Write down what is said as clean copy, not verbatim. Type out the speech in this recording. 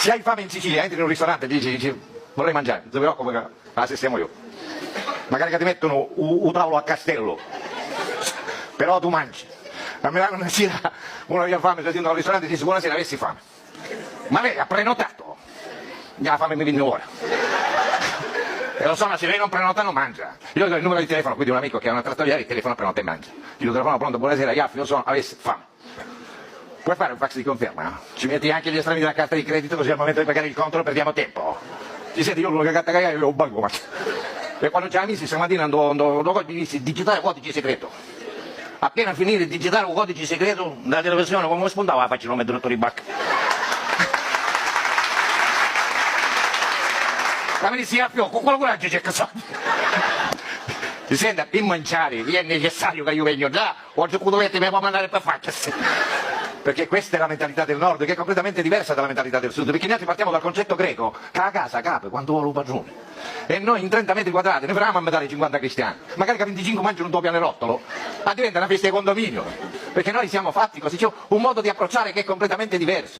Se hai fame in Sicilia, entri in un ristorante e dici vorrei mangiare, non ti preoccupa che la sistemo io. Magari che ti mettono un tavolo a castello, però tu mangi. A Milano una sera uno aveva fame, sta dicendo al ristorante e dice buonasera, avessi fame. Ma lei ha prenotato? La fame mi viene ora. E lo so, ma se lei non prenota non mangia. Io do il numero di telefono qui di un amico che ha una trattoria, il telefono prenota e mangia. Io telefono pronto, buonasera, io sono, avessi fame. Puoi fare un fax di conferma, no? Ci metti anche gli estremi della carta di credito così al momento di pagare il conto perdiamo tempo. Ti senti, io l'unica carta che ho un bancomat. E quando c'è si stamattina andò digitare codice segreto. Appena finire di digitare un codice segreto, dalla televisione come spuntava la faccia, lo metto dentro i bac. Ma mi dice, con quale coraggio c'è casato? Ti senti, per mangiare è necessario che io venga già, o se dovete mi può mandare per faccia. Perché questa è la mentalità del nord, che è completamente diversa dalla mentalità del sud, perché noi partiamo dal concetto greco, che la casa cape quanto vuole un padrone. E noi in 30 metri quadrati ne faremo a metà dei 50 cristiani, magari che 25 mangiano un tuo pianerottolo, ma diventa una festa di condominio, perché noi siamo fatti così, c'è un modo di approcciare che è completamente diverso.